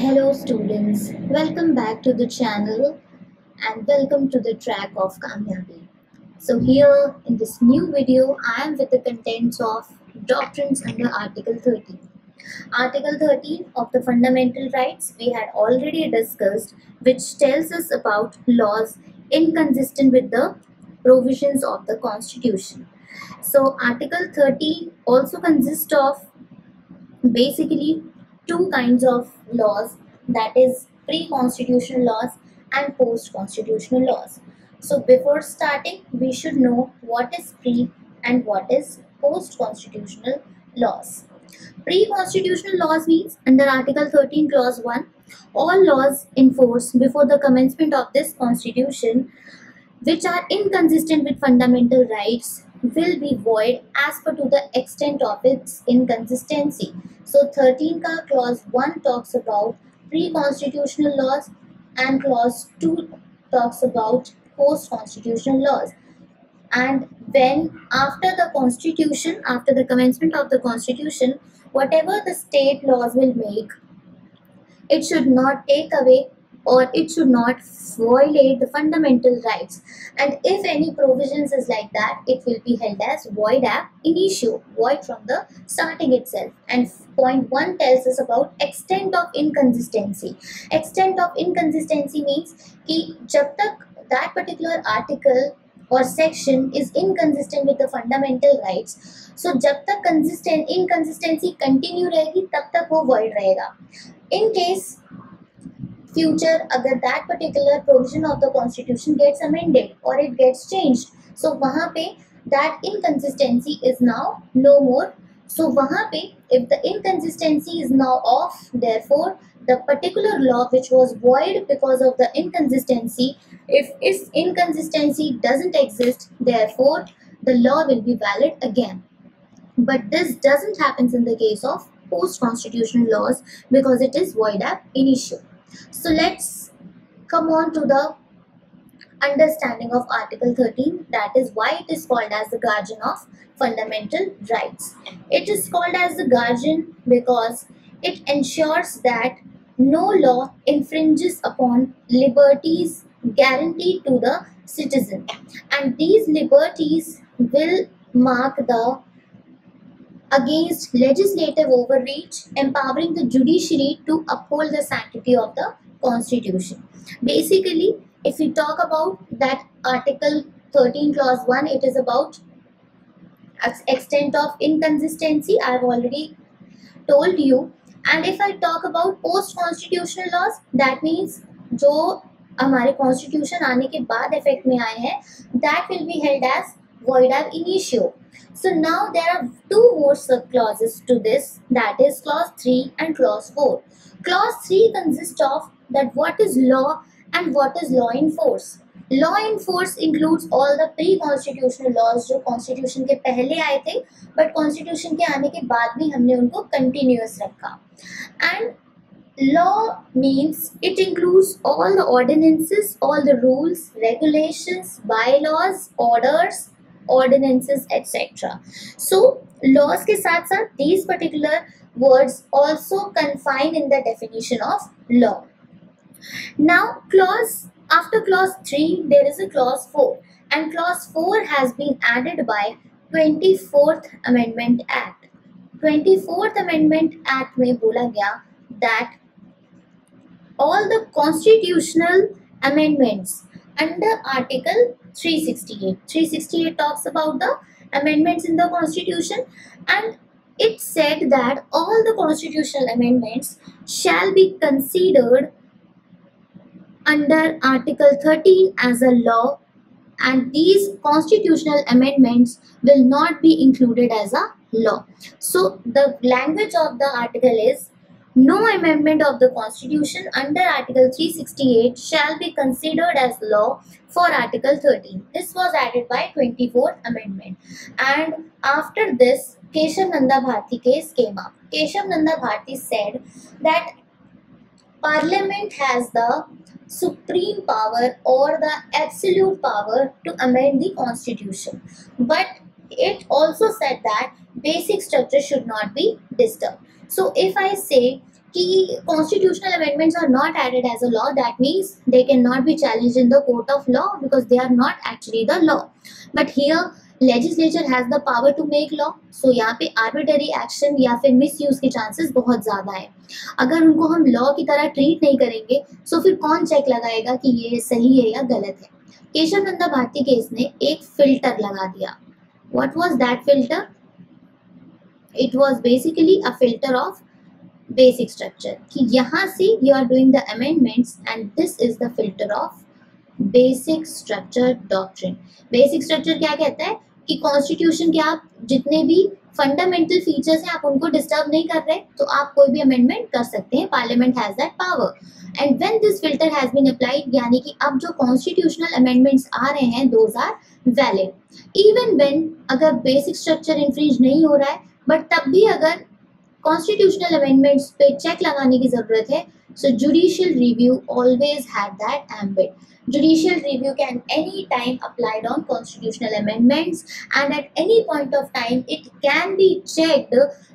Hello students, welcome back to the channel and welcome to the track of Kamyabi. So here in this new video, I am with the contents of doctrines under Article 13. Article 13 of the Fundamental Rights we had already discussed, which tells us about laws inconsistent with the provisions of the Constitution. So Article 13 also consists of basically two kinds of laws, that is pre-constitutional laws and post-constitutional laws. So before starting we should know what is pre and what is post-constitutional laws. Pre-constitutional laws means under Article 13 clause 1, all laws in force before the commencement of this constitution which are inconsistent with fundamental rights will be void as per to the extent of its inconsistency. So 13 ka clause 1 talks about pre-constitutional laws and clause 2 talks about post-constitutional laws. And when after the commencement of the constitution, whatever the state laws will make, it should not take away or it should not violate the fundamental rights, and if any provisions is like that, it will be held as void ab initio, void from the starting itself. And point 1 tells us about extent of inconsistency. Extent of inconsistency means कि जब तक that particular article or section is inconsistent with the fundamental rights, so जब तक inconsistency continue रहेगी तब तक वो void रहेगा. In case future अगर that particular provision of the constitution gets amended or it gets changed, so वहाँ पे that inconsistency is now no more. So वहाँ पे if the inconsistency is now off, therefore the particular law which was void because of the inconsistency, if its inconsistency doesn't exist, therefore the law will be valid again. But this doesn't happen in the case of post-constitutional laws because it is void ab initio. So let's come on to the understanding of Article 13, that is why it is called as the guardian of fundamental rights. It is called as the guardian because it ensures that no law infringes upon liberties guaranteed to the citizen, and these liberties will mark the against legislative overreach, empowering the judiciary to uphold the sanctity of the constitution. Basically, if we talk about that Article 13 clause 1, it is about extent of inconsistency, I have already told you. And if I talk about post constitutional laws, that means जो हमारे constitution आने के बाद effect में आए हैं, that will be held as void ab initio. So now there are two more sub clauses to this, that is clause 3 and clause 4. Clause 3 consists of that what is law and what is law in force. Law in force includes all the pre-constitutional laws जो constitution के पहले आए थे but constitution के आने के बाद भी हमने उनको continuous रखा. And law means it includes all the ordinances, all the rules, regulations, bylaws, orders, ordinances, etc. So laws के साथ साथ these particular words also confine in the definition of law. Now after clause 3 there is a clause 4, and clause 4 has been added by 24th Amendment Act. 24th Amendment Act में बोला गया that all the constitutional amendments under Article 368 talks about the amendments in the constitution, and it said that all the constitutional amendments shall be considered under Article 13 as a law, and these constitutional amendments will not be included as a law. So the language of the article is no amendment of the constitution under Article 368 shall be considered as law for Article 13. This was added by 24th Amendment. And after this, Keshav Nanda Bharti case came up. Keshav Nanda Bharti said that Parliament has the supreme power or the absolute power to amend the constitution, but it also said that basic structure should not be disturbed. So if I say कि constitutional amendments are not added as a law, that means they cannot be challenged in the court of law because they are not actually the law. But here legislature has the power to make law, so यहाँ पे arbitrary action या फिर misuse के chances बहुत ज़्यादा है. अगर उनको हम law की तरह treat नहीं करेंगे तो फिर कौन check लगाएगा कि ये सही है या गलत है. केशव नंदा भारती केस ने एक filter लगा दिया. What was that filter? It was basically a filter of basic structure, कि यहाँ से you are doing the amendments and this is the filter of basic structure doctrine. Basic structure क्या कहता है कि कॉन्स्टिट्यूशन के आप जितने भी फंडामेंटल फीचर्स हैं आप उनको डिस्टर्ब नहीं कर रहे तो आप कोई भी अमेंडमेंट कर सकते हैं. Parliament has that power and when this filter has been applied, यानी कि अब जो कॉन्स्टिट्यूशनल अमेंडमेंट्स आ रहे हैं those are valid even when अगर बेसिक स्ट्रक्चर इन्फ्रिंज नहीं हो रहा है, बट तब भी अगर कॉन्स्टिट्यूशनल अमेंडमेंट्स पे चेक लगाने की जरूरत है. So judicial review always had that ambit. Judicial review can any time applied on constitutional amendments, and at any point of time it can be checked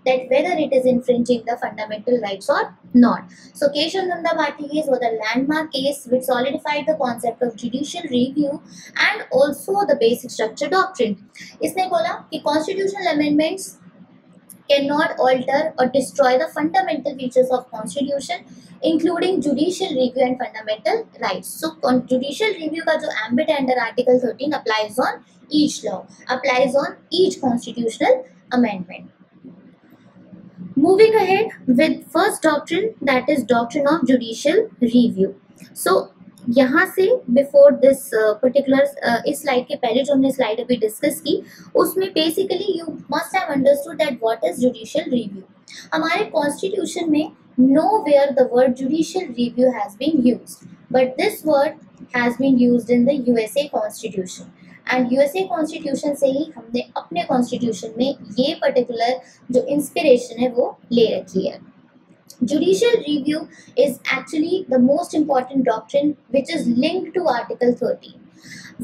that whether it is infringing the fundamental rights or not. So Keshav Nanda Bharti case was a landmark case which solidified the concept of judicial review and also the basic structure doctrine. इसने बोला कि constitutional amendments cannot alter or destroy the fundamental features of constitution including judicial review and fundamental rights. So judicial review का जो ambit under article 13 applies on each law, applies on each constitutional amendment. Moving ahead with first doctrine, that is doctrine of judicial review. So यहाँ से before this particular इस slide के पहले जो हमने slide अभी डिस्कस की उसमें basically you must have understood that what is judicial review. हमारे कॉन्स्टिट्यूशन में nowhere the word judicial review has been used, but this word has been used in the USA Constitution. And USA constitution से ही हमने अपने constitution में ये particular जो inspiration है वो ले रखी है. Judicial review is actually the most important doctrine which is linked to Article 13.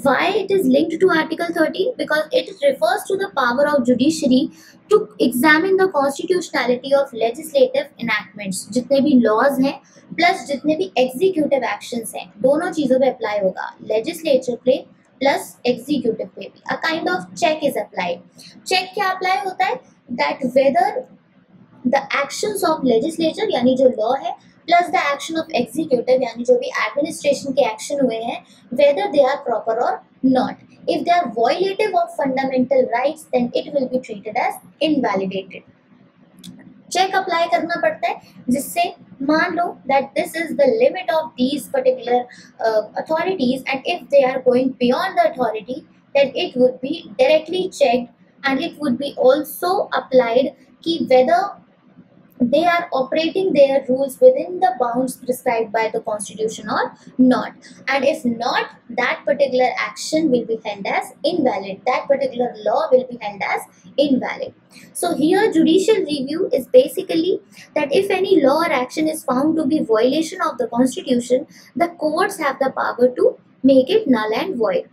Why it is linked to Article 13? Because it refers to the power of judiciary to examine the constitutionality of legislative enactments. जितने भी laws हैं plus जितने भी executive actions हैं दोनों चीज़ों पे apply होगा. Legislature पे plus executive पे भी a kind of check is applied. Check क्या apply होता है? That whether the actions of legislature यानी जो law है plus the action of executive यानी जो भी administration के action हुए हैं whether they are proper or not. If they are violative of fundamental rights then it will be treated as invalidated. Check apply करना पड़ता है जिससे मान लो that this is the limit of these particular authorities and if they are going beyond the authority then it would be directly checked and it would be also applied कि whether they are operating their rules within the bounds prescribed by the constitution or not, and if not that particular action will be held as invalid, that particular law will be held as invalid. So here judicial review is basically that if any law or action is found to be violation of the constitution, the courts have the power to make it null and void.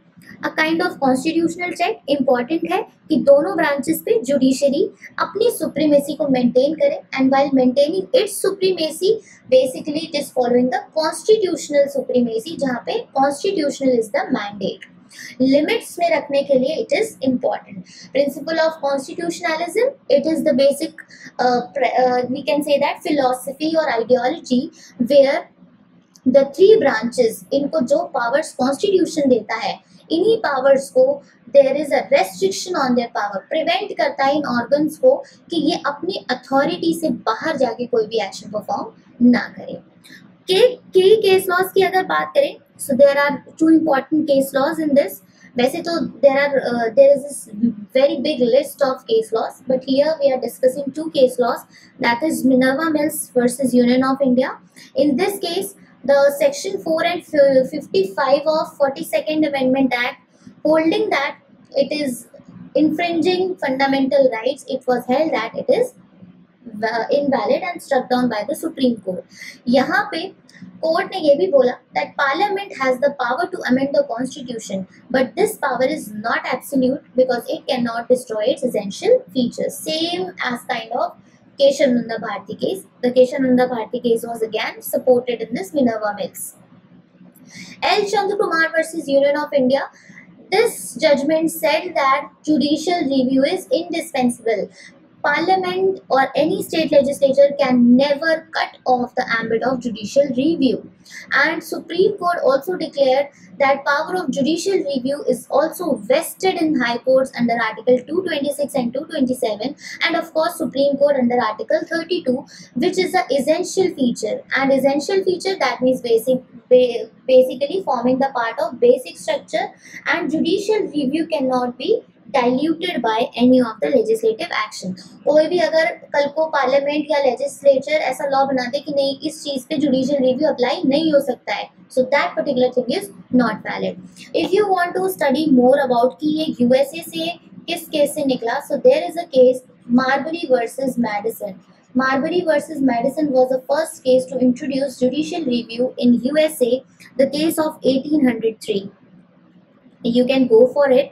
A kind of constitutional check important है कि दोनों branches पे judiciary अपनी supremacy को maintain करे and while maintaining its supremacy basically it is following the constitutional supremacy जहाँ पे constitutional is the mandate. Limits में रखने के लिए it is important. Principle of constitutionalism it is the basic we can say that philosophy और ideology where the three branches इनको जो powers constitution देता है इन्हीं पावर्स को there is a restriction on their power, prevent करता है इन organs को कि ये अपनी अथॉरिटी से बाहर जाके कोई भी एक्शन परफॉर्म ना करे. के केस लॉज की अगर बात करें so there are two important case laws in this. वैसे तो there is this very big list of case laws but here we are discussing two case laws that is Minerva Mills versus union of India. In this case the section 4 and 55 of 42nd Amendment Act holding that it is infringing fundamental rights, it was held that it is invalid and struck down by the Supreme Court. यहाँ पे court ने ये भी बोला that Parliament has the power to amend the Constitution, but this power is not absolute because it cannot destroy its essential features. Same as kind of Keshavananda Bharti case. The Keshavananda Bharti case was again supported in this Minerva Mills. L. Chandrakumar versus Union of India. This judgment said that judicial review is indispensable. Parliament or any state legislature can never cut off the ambit of judicial review. And Supreme Court also declared that power of judicial review is also vested in high courts under Article 226 and 227, and of course Supreme Court under Article 32, which is an essential feature. And essential feature, that means basically forming the part of basic structure, and judicial review cannot be diluted by any of the legislative action. कोई भी अगर कल को parliament या legislature ऐसा law बना दे कि नहीं इस चीज पे जुडिशियल रिव्यू अप्लाई नहीं हो सकता है, so that particular thing is not valid. If you want to study more about कि ये यूएसए से किस केस से निकला, so there is a case Marbury versus Madison. Marbury versus Madison was the first case to introduce judicial review in USA, the case of 1803. You can go for it.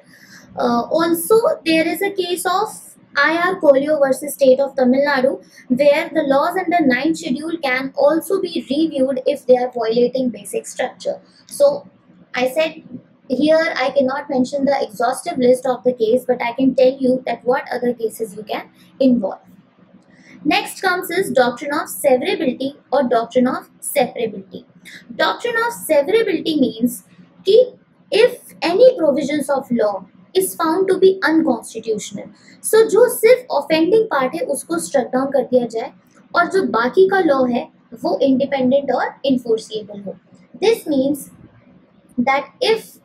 Also, there is a case of I.R. Collier versus State of Tamil Nadu, where the laws under 9th schedule can also be reviewed if they are violating basic structure. So, I said here I cannot mention the exhaustive list of the case, but I can tell you that what other cases you can involve. Next comes is doctrine of severability or doctrine of separability. Doctrine of severability means कि if any provisions of law is found to be unconstitutional, so जो सिर्फ offending part है उसको struck down कर दिया जाए और जो बाकी का law है वो independent और enforceable हो. This means that if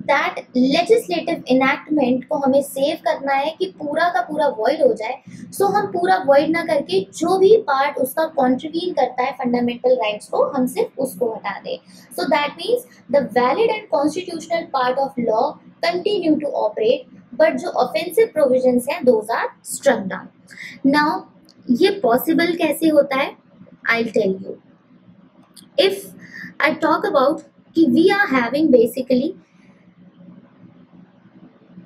that legislative enactment को हमें सेव करना है कि पूरा का पूरा void हो जाए, so हम पूरा void ना करके जो भी part उसका contravene करता है fundamental rights को हम सिर्फ उसको हटा दें. So that means the valid and constitutional part of law continue to operate, but जो offensive provisions हैं those are struck down. Now ये possible कैसे होता है? I'll tell you. If I talk about कि we are having basically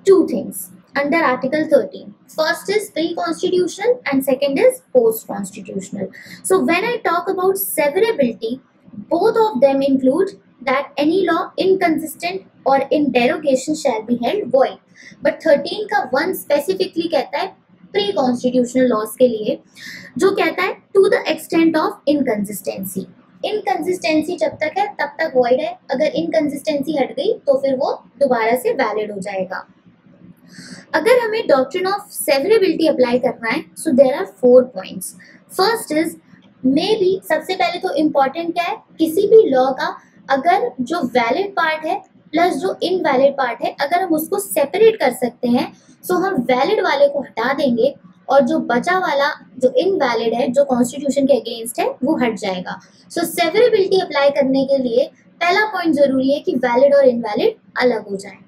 two things under Article 13. First is pre-constitutional and second is post-constitutional. So when I talk about severability, both of them include that any law inconsistent or in derogation shall be held void. But 13 का one specifically कहता है pre-constitutional laws के लिए, जो कहता है to the extent of inconsistency. Inconsistency जब तक है तब तक void है, अगर inconsistency हट गई तो फिर वो दोबारा से valid हो जाएगा. अगर हमें डॉक्ट्रिन ऑफ सेवरेबिलिटी अप्लाई करना है, so there are 4 points. First is may be, सबसे पहले तो इम्पॉर्टेंट क्या है, किसी भी लॉ का अगर जो वैलिड पार्ट है प्लस जो इनवैलिड पार्ट है अगर हम उसको सेपरेट कर सकते हैं, सो हम वैलिड वाले को हटा देंगे और जो बचा वाला जो इनवैलिड है जो कॉन्स्टिट्यूशन के अगेंस्ट है वो हट जाएगा. सो सेवरेबिलिटी अप्लाई करने के लिए पहला पॉइंट जरूरी है कि वैलिड और इनवैलिड अलग हो जाए.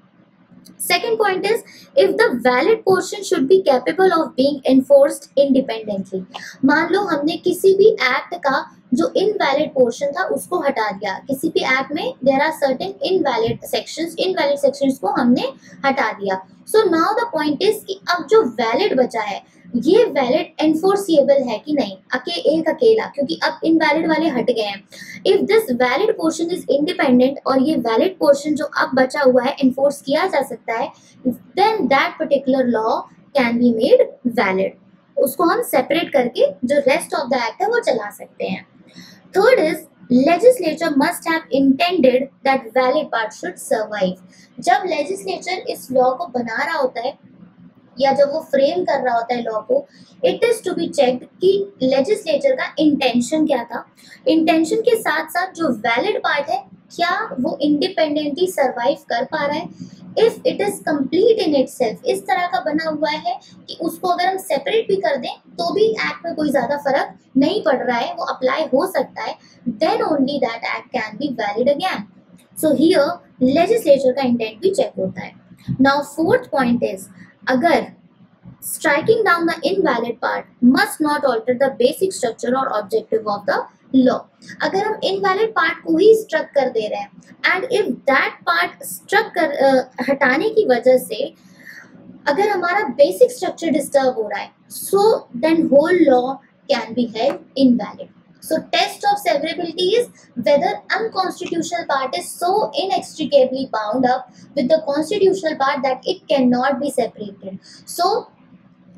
Second point is if the valid portion should be capable of being enforced independently. मान लो हमने किसी भी एक्ट का जो इनवैलिड पोर्शन था उसको हटा दिया, किसी भी एक्ट में there are certain invalid sections को हमने हटा दिया. So now the point is कि अब जो वैलिड बचा है ये वैलिड एनफोर्सिएबल है कि नहीं, एक अकेला, क्योंकि अब इनवैलिड वाले हट गए हैं. If this valid portion is independent और ये वैलिड पोर्शन जो अब बचा हुआ है एनफोर्स किया जा सकता है, then that particular law can be made valid. उसको हम सेपरेट करके जो रेस्ट ऑफ द एक्ट है वो चला सकते हैं. Third is legislature must have intended that valid part should survive. जब लेजिस्लेचर इस लॉ को बना रहा होता है या जब वो फ्रेम कर रहा होता है लॉ को, it is to be checked कि लेजिस्लेचर का इंटेंशन क्या था. इंटेंशन के साथ साथ जो वैलिड पार्ट है क्या वो इंडिपेंडेंटली सर्वाइव कर पा रहा है. If it is complete in itself, इस तरह का बना हुआ है कि उसको अगर हम सेपरेट भी कर दें तो भी एक्ट में कोई ज्यादा फर्क नहीं पड़ रहा है, वो अप्लाई हो सकता है, then only that act can be valid again. So here legislature का इंटेंट भी चेक होता है. नाउ फोर्थ पॉइंट इज अगर striking down the invalid part must not alter the basic structure or objective of the law. अगर हम invalid part को ही struck कर दे रहे हैं and if that part struck कर हटाने की वजह से अगर हमारा basic structure disturb हो रहा है, so then whole law can be held invalid. So test of severability is whether unconstitutional part is so inextricably bound up with the constitutional part that it cannot be separated. So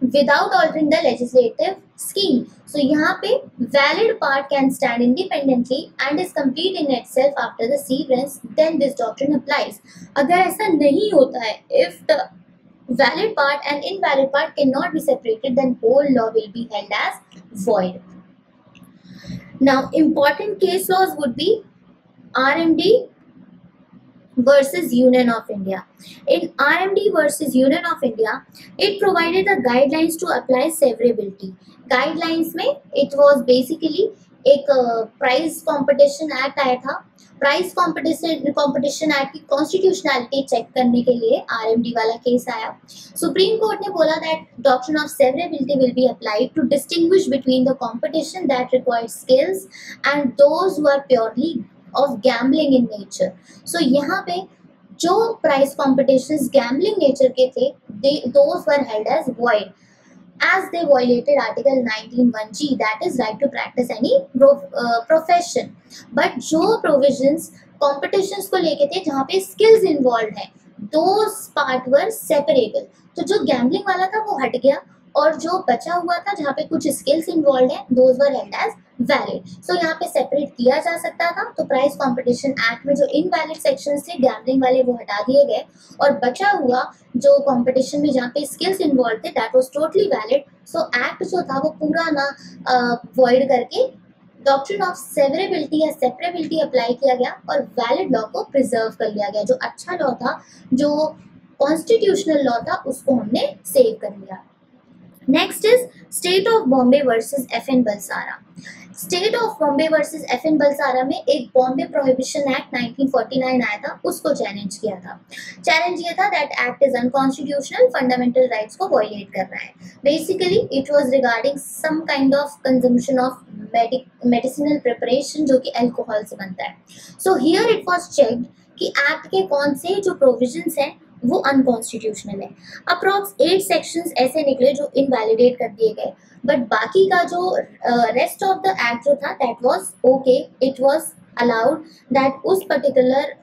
without altering the legislative scheme. So यहाँ पे valid part can stand independently and is complete in itself after the severance, then this doctrine applies. अगर ऐसा नहीं होता है, if the valid part and invalid part cannot be separated, then whole law will be held as void. Now important case laws would be RMD versus Union of India. In RMD versus Union of India, it provided the guidelines to apply severability. Guidelines में it was basically एक price competition act आया था. Price competition act की constitutionality check करने के लिए RMD वाला case आया. सुप्रीम कोर्ट ने बोला that doctrine of severability will be applied to distinguish between the competition that requires skills and those who are purely of gambling in nature. So यहाँ पे जो प्राइस कॉम्पिटिशंस गैम्बलिंग नेचर के थे, those were held as void as they violated article 19(1)(g, that is right to practice any profession. but जो provisions competitions को लेके थे जहाँ पे skills involved है, those part were separable. तो जो gambling वाला था वो हट गया और जो बचा हुआ था जहाँ पे कुछ skills involved है, those were held as valid. So यहाँ पे सेपरेट किया जा सकता था. तो प्राइस कंपटीशन एक्ट में जो इनवैलिड सेक्शंस थे गैम्बलिंग वाले वो हटा दिए गए और बचा हुआ जो कंपटीशन में जहाँ पे स्किल्स इन्वॉल्व थे that was totally valid. So act जो था वो पूरा ना वॉइड करके डॉक्ट्रिन ऑफ सेवरेबिलिटी या सेपरेबिलिटी अप्लाई किया गया और वैलिड लॉ को प्रिजर्व कर लिया गया. जो अच्छा लॉ था, जो कॉन्स्टिट्यूशनल लॉ था, उसको हमने सेव कर लिया. Next is state of Bombay versus FN Balsara. State of Bombay versus FN Balsara में एक बॉम्बे प्रोहिबिशन एक्ट 1949 आया था, उसको चैलेंज किया था. चैलेंज ये था that act is unconstitutional, fundamental rights को वायलेट कर रहा है. Basically it was regarding some kind of consumption of medicinal preparation जो कि अल्कोहल से बनता है. So here it was checked कि एक्ट के कौन से जो प्रोविजंस हैं वो अनकॉन्स्टिट्यूशनल है. अप्रॉक्स 8 सेक्शंस ऐसे निकले जो इनवैलिडेट कर दिए गए, बट बाकी का जो रेस्ट ऑफ द एक्ट जो था that was okay. It was allowed that उस पर्टिकुलर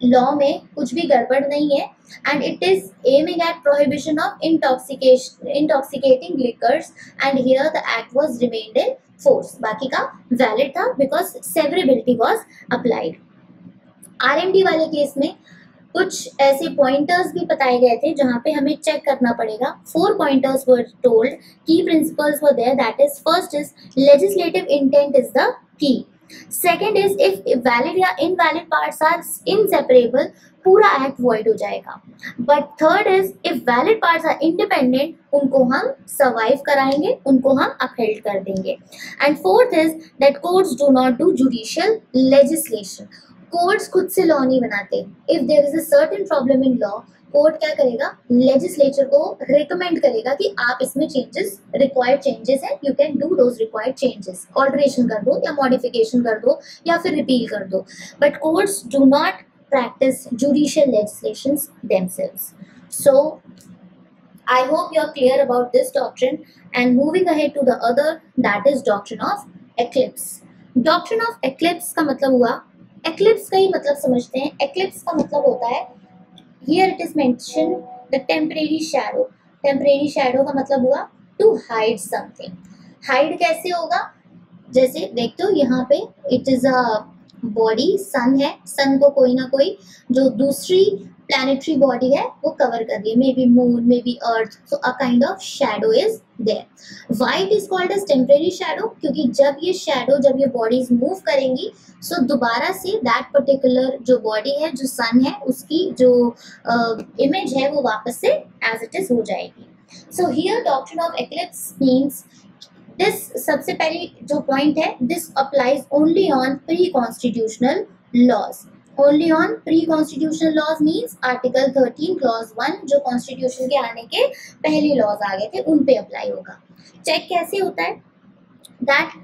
लॉ में कुछ भी गड़बड़ नहीं है and it is aiming at prohibition of intoxicating liquors and here the act was remained in force. बाकी का वैलिड था because severability was applied. RMD वाले केस में कुछ ऐसे पॉइंटर्स भी बताए गए थे जहाँ पे हमें चेक करना पड़ेगा. 4 pointers were told, key principles were there, that is first is legislative intent is the key. Second is if valid या इनवैलिड पार्ट्स आर इनसेपरेबल, पूरा एक्ट वॉइड हो जाएगा. But third is if valid parts are independent, उनको हम survive कराएंगे, उनको हम upheld कर देंगे. And fourth is that courts do not do judicial legislation. Courts खुद से लॉ नहीं बनाते. If there is a certain problem in law, court क्या करेगा, लेजिस्लेचर को रिकमेंड करेगा कि आप इसमें चेंजेस, रिक्वायर्ड चेंजेस हैं, you can do those required changes, alteration कर दो या मॉडिफिकेशन कर दो या फिर रिपील कर दो. But courts do not practice judicial legislations themselves. So I hope you are clear about this doctrine, and moving ahead to the other, that is doctrine of eclipse. Doctrine of eclipse का मतलब हुआ, eclipse का ही मतलब समझते हैं. eclipse का मतलब होता है, here it is mentioned the temporary shadow. temporary shadow का मतलब हुआ to hide something. hide कैसे होगा, जैसे देखते हो यहाँ पे it is a बॉडी, सन है, सन को कोई ना कोई जो दूसरी प्लैनेटरी बॉडी है वो कवर कर रही है, may be moon, may be earth. So a kind of shadow is there. Why it is called as temporary shadow, क्योंकि जब ये शैडो, जब ये बॉडीज मूव करेंगी, सो दोबारा से दैट पर्टिकुलर जो बॉडी है, जो सन है, उसकी जो इमेज है वो वापस से एज इट इज हो जाएगी. So here doctrine of eclipse means this, सबसे पहले जो पॉइंट है, this applies only on pre constitutional laws. Only on pre constitutional laws means article 13 clause 1 जो कॉन्स्टिट्यूशन के आने के पहले लॉज आ गए थे उन पे अप्लाई होगा. चेक कैसे होता है, that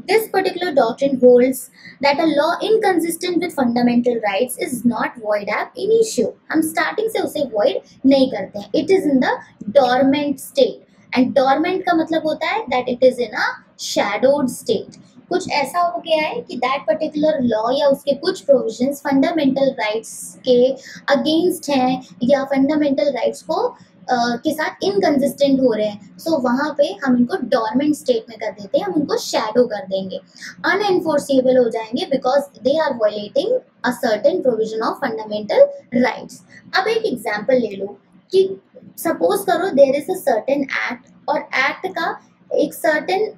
this particular doctrine holds that a law inconsistent with fundamental rights is not void ab initio. हम starting से उसे void नहीं करते हैं. It is in the dormant state. And dormant का मतलब होता है that it is in a shadowed state. कुछ ऐसा हो गया है कि दैट पर्टिकुलर लॉ या उसके कुछ प्रोविजंस फंडामेंटल राइट्स के अगेंस्ट हैं या फंडामेंटल राइट्स को के साथ इनकंसिस्टेंट हो रहे हैं, सो वहाँ पे हम इनको डोरमेंट स्टेट में कर देते हैं, हम उनको शैडो कर देंगे, अनएनफोर्सेबल हो जाएंगे because they are violating a certain provision of fundamental rights. अब एक एग्जांपल ले लो कि सपोज करो there is a certain act और एक्ट का एक सर्टेन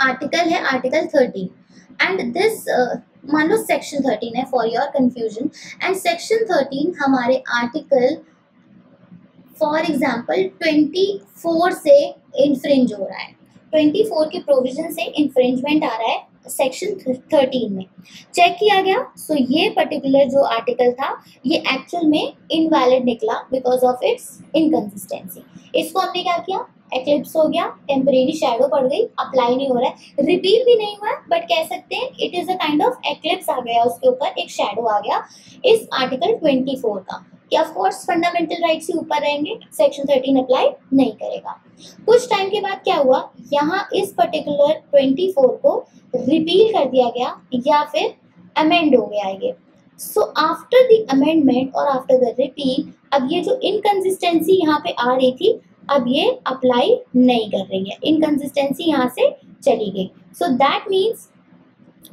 आर्टिकल है, आर्टिकल 13 एंड दिस मान लो सेक्शन 13 है for your confusion, and section 13 हमारे आर्टिकल फॉर एग्जाम्पल 24 से इन्फ्रिंज हो रहा है, 24 के प्रोविजन से इन्फ्रिंजमेंट आ रहा है सेक्शन 13 में, चेक किया गया, सो ये पर्टिकुलर जो आर्टिकल था ये एक्चुअल में इनवैलिड निकला बिकॉज ऑफ इट्स इनकंसिस्टेंसी। इसको हमने क्या किया, एक्लिप्स हो गया, टेम्परेरी शैडो पड़ गई, अप्लाई नहीं हो रहा है, रिपील भी नहीं हुआ है, बट कह सकते हैं it is a kind of eclipse आ गया, उसके ऊपर एक शैडो आ गया इस आर्टिकल 24 का, कि ऑफ कोर्स फंडामेंटल राइट्स ही ऊपर रहेंगे, सेक्शन 13 अप्लाई नहीं करेगा। कुछ टाइम के बाद क्या हुआ, यहाँ इस पर्टिकुलर 24 को रिपील कर दिया गया या फिर अमेंड हो गया ये। सो आफ्टर द अमेंडमेंट और आफ्टर द रिपील अब ये जो इनकंसिस्टेंसी यहाँ पे आ रही थी अब ये अप्लाई नहीं कर रही है, इनकंसिस्टेंसी यहाँ से चली गई। सो दैट मीन्स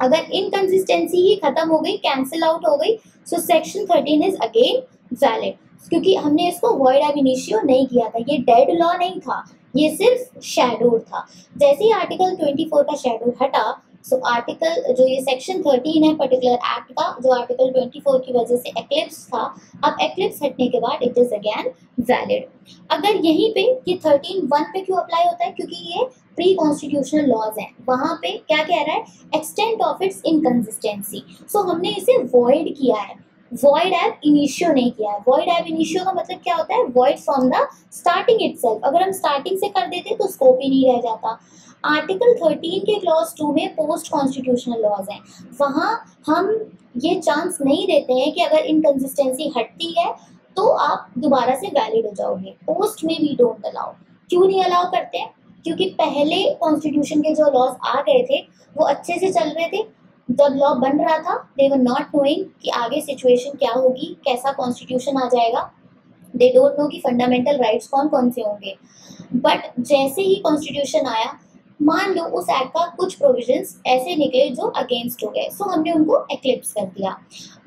अगर इनकंसिस्टेंसी ही खत्म हो गई, कैंसिल आउट हो गई, so section 13 is again valid, क्योंकि हमने इसको वॉइड एब इनिशियो नहीं किया था, ये डेड लॉ नहीं था, ये सिर्फ शैडोड था। जैसे ही आर्टिकल 24 का शैडोड हटा, सो आर्टिकल जो ये सेक्शन 13 है पर्टिकुलर एक्ट का, जो आर्टिकल 24 की वजह से एक्लिप्स था, अब एक्लिप्स हटने के बाद इट इज अगेन वैलिड। अगर यहीं पे ये 13(1) पे क्यों अप्लाई होता है, क्योंकि ये प्री कॉन्स्टिट्यूशनल लॉज हैं, वहां पे क्या कह रहा है, एक्सटेंट ऑफ इट्स इनकंसिस्टेंसी, सो हमने इसे वॉइड किया है, वॉइड एब इनिशियो नहीं किया है। वॉइड एब इनिशियो का मतलब क्या होता है, void from the starting itself, अगर हम स्टार्टिंग से कर देते तो स्कोप ही नहीं रह जाता। आर्टिकल 13 के क्लॉज 2 में पोस्ट कॉन्स्टिट्यूशनल लॉज हैं, वहाँ हम ये चांस नहीं देते हैं कि अगर इनकंसिस्टेंसी हटती है तो आप दोबारा से वैलिड हो जाओगे, पोस्ट में वी डोंट अलाउ। क्यों नहीं अलाउ करते हैं, क्योंकि पहले कॉन्स्टिट्यूशन के जो लॉज आ गए थे वो अच्छे से चल रहे थे, जब लॉ बन रहा था दे वर नॉट नोइंग कि आगे सिचुएशन क्या होगी, कैसा कॉन्स्टिट्यूशन आ जाएगा, दे डोंट नो कि फंडामेंटल राइट्स कौन कौन से होंगे। बट जैसे ही कॉन्स्टिट्यूशन आया, मान लो उस एक्ट का कुछ प्रोविजंस ऐसे निकले जो अगेंस्ट हो गए, सो हमने उनको एक्लिप्स कर दिया।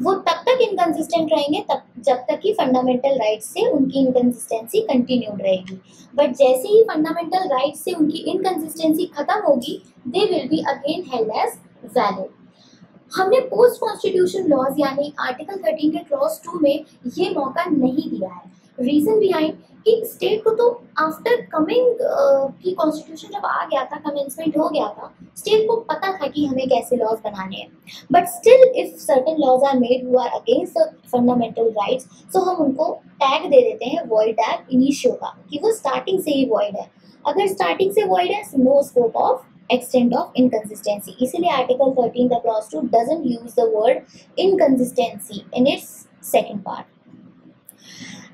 वो तब तक इनकंसिस्टेंट रहेंगे तब जब तक कि फंडामेंटल राइट्स से उनकी इनकंसिस्टेंसी कंटिन्यूड रहेगी, बट जैसे ही फंडामेंटल राइट्स से उनकी इनकंसिस्टेंसी खत्म होगी they will be again held as valid. हमने पोस्ट कॉन्स्टिट्यूशन लॉज यानी आर्टिकल 13 के क्लॉज 2 में ये मौका नहीं दिया है। रीजन बिहाइंड कि स्टेट को तो आफ्टर कमिंग की कॉन्स्टिट्यूशन जब आ गया था, कमेंसमेंट हो गया था, स्टेट को पता था कि हमें कैसे लॉज बनाने हैं, but still if certain laws are made who are against the fundamental rights, so हम उनको टैग दे देते हैं वॉइड एब इनिशियो का, कि वो स्टार्टिंग से ही वॉइड है। अगर स्टार्टिंग से वॉइड है, no scope of extent of inconsistency, इसीलिए आर्टिकल 13 का clause 2 doesn't use the word inconsistency in its second part।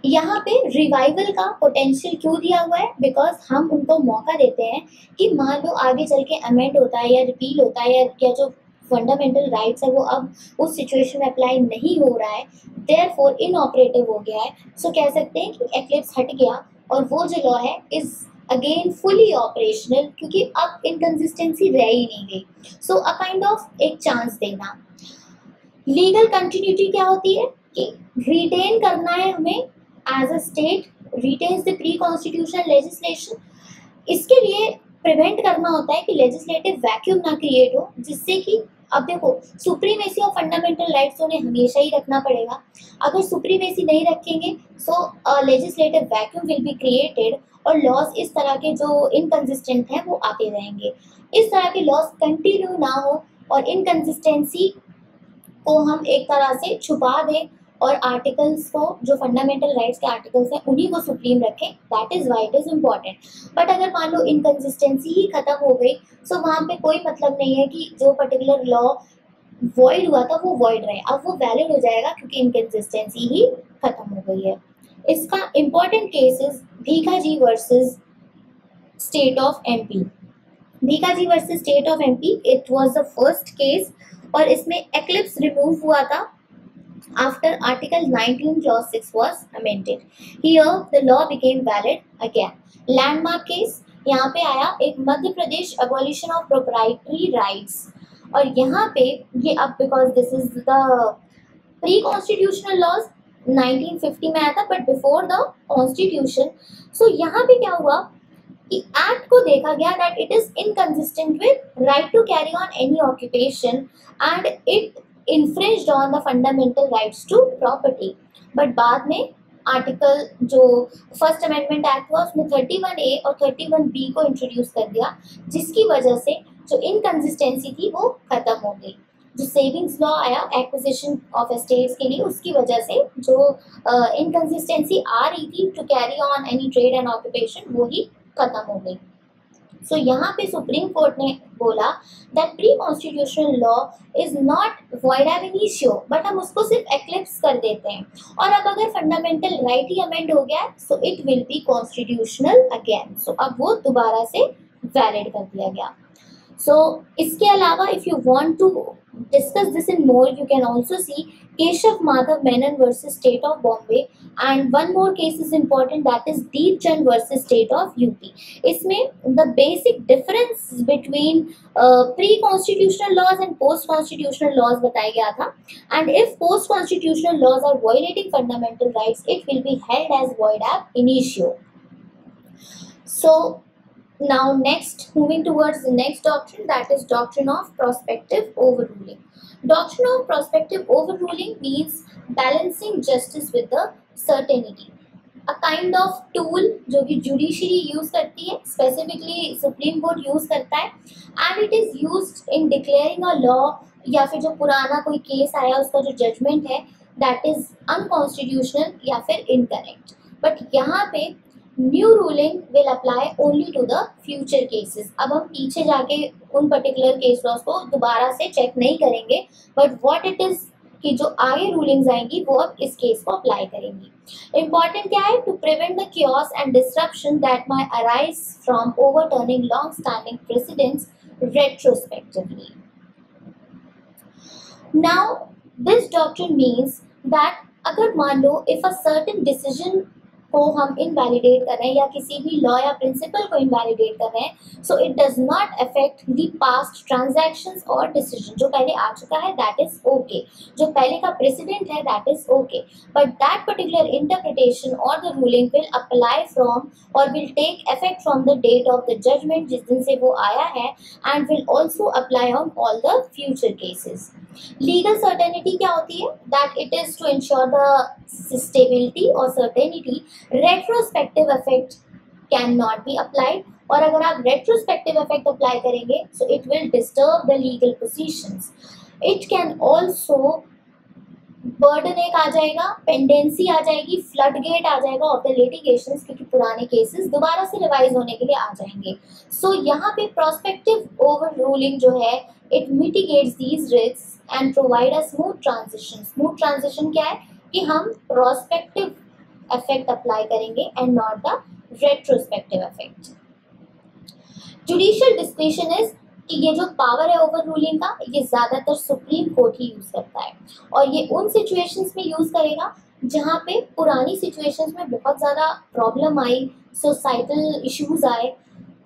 यहाँ पे रिवाइवल का पोटेंशियल क्यों दिया हुआ है, बिकॉज हम उनको मौका देते हैं कि मान लो आगे चल के अमेंड होता है या रिपील होता है या जो फंडामेंटल राइट्स है वो अब उस सिचुएशन में अप्लाई नहीं हो रहा है, देयरफॉर इनऑपरेटिव हो गया है, सो कह सकते हैं कि एक्लिप्स हट गया और वो जो लॉ है इज अगेन फुली ऑपरेशनल, क्योंकि अब इनकंसिस्टेंसी रह ही नहीं गई। सो अ काइंड ऑफ एक चांस देना। लीगल कंटिन्यूटी क्या होती है कि रिटेन करना है हमें as a state retains the pre constitutional legislation, इसके लिए प्रिवेंट करना होता है कि लेजिस्लेटिव वैक्यूम ना क्रिएट हो, जिससे कि अब देखो सुप्रीमेसी ऑफ फंडामेंटल राइट्स उन्हें हमेशा ही रखना पड़ेगा, अगर सुप्रीमेसी नहीं रखेंगे so legislative vacuum will be created और लॉज इस तरह के जो इनकंसिस्टेंट हैं वो आते रहेंगे। इस तरह के लॉज कंटिन्यू ना हो और इनकंसिस्टेंसी को हम एक तरह से छुपा दें और आर्टिकल्स को जो फंडामेंटल राइट्स के आर्टिकल्स हैं उन्हीं को सुप्रीम रखें, that is why it is important. But अगर मान लो इनकंसिस्टेंसी ही खत्म हो गई, सो वहाँ पे कोई मतलब नहीं है कि जो पर्टिकुलर लॉ वॉइड हुआ था वो वॉइड रहे, अब वो वैलिड हो जाएगा क्योंकि इनकंसिस्टेंसी ही खत्म हो गई है। इसका important cases Bhikhaji versus state of MP. Bhikhaji versus state of MP, it was the first case और इसमें एक्लिप्स रिमूव हुआ था after Article 19 Clause 6 was amended. Here the law became valid again. Landmark case यहाँ पे आया एक Madhya Pradesh abolition of proprietary rights, और यहाँ पे ये अब because this is the pre-constitutional laws 1950 में आया था but before the constitution, so यहाँ पे क्या हुआ कि एक्ट को देखा गया that it is inconsistent with right to carry on any occupation and it infringed on the fundamental rights to property. But बाद में आर्टिकल जो फर्स्ट अमेंडमेंट एक्ट हुआ उसमें 31A और 31B को इंट्रोड्यूस कर दिया, जिसकी वजह से जो इनकंसिस्टेंसी थी वो खत्म हो गई। जो सेविंग्स लॉ आया एक्विजिशन ऑफ एस्टेट्स के लिए, उसकी वजह से जो इनकंसिस्टेंसी आ रही थी to carry on any trade and occupation वो ही खत्म हो गई। सो यहाँ पे सुप्रीम कोर्ट ने बोला that pre constitutional law is not void ab initio, but हम उसको सिर्फ एक्लिप्स कर देते हैं, और अब अगर फंडामेंटल राइट ही अमेंड हो गया so it will be constitutional again. So अब वो दोबारा से वैलिड कर दिया गया। सो इसके अलावा if you want to discuss this in more, you can also see Keshav Madhav Menon versus State of Bombay, and one more case is important, that is Deep Chand versus State of UP. इसमें the basic difference between pre-constitutional laws and post-constitutional laws बताया गया था, and if post-constitutional laws are violating fundamental rights, it will be held as void ab initio. So now next, moving towards the next doctrine, that is doctrine of prospective overruling. Doctrine of prospective overruling means balancing justice with the certainty. A kind of tool जो कि judiciary use करती है, specifically Supreme Court use करता है, and it is used in declaring a law या फिर जो पुराना कोई केस आया उसका जो जजमेंट है that is unconstitutional या फिर incorrect. But यहाँ पे new ruling will apply only to the future cases. अब हम पीछे जाके उन पर्टिकुलर केस लॉस को दोबारा से चेक नहीं करेंगे, बट व्हाट इट इज कि जो आगे रूलिंग्स आएंगी वो अब इस केस को अप्लाई करेंगी। इंपॉर्टेंट क्या है, to prevent the chaos and disruption that may arise from overturning long standing precedents retrospectively. Now this doctrine means that अगर मान लो इफ अ सर्टेन डिसीजन को हम इनवैलिडेट कर रहे हैं या किसी भी लॉ या प्रिंसिपल को इनवैलिडेट कर रहे हैं, so it does not affect the past transactions और डिसीजन। जो पहले आ चुका है दैट इज ओके, जो पहले का प्रेसिडेंट है that is okay, but that particular interpretation और the ruling will apply from और will take effect from the date of the judgment, जिस दिन से वो आया है, and will also apply on all the future cases. Legal certainty क्या होती है, that it is to ensure the stability और certainty. Retrospective effect can not be applied, और अगर आप रेट्रोस्पेक्टिव इफेक्ट अप्लाई करेंगे सो it will disturb the legal positions. It can also burden एक आ जाएगा, पेंडेंसी आ जाएगी, फ्लड गेट आ जाएगा ऑफ द लिटिगेशंस, क्योंकि पुराने केसेस दोबारा से रिवाइज होने के लिए आ जाएंगे। सो यहाँ पे प्रोस्पेक्टिव ओवर रूलिंग जो है it mitigates these risk and provide a smooth transition. Smooth transition क्या है कि हम प्रोस्पेक्टिव इफेक्ट अप्लाई करेंगे and not the retrospective effect. Judicial discretion is कि ये जो पावर है ओवर रूलिंग का ये ज़्यादातर सुप्रीम कोर्ट ही यूज़ करता है, और ये उन सिचुएशंस में यूज़ करेगा जहाँ पे पुरानी सिचुएशंस में बहुत ज़्यादा प्रॉब्लम आई, सोसाइटल इश्यूज आए,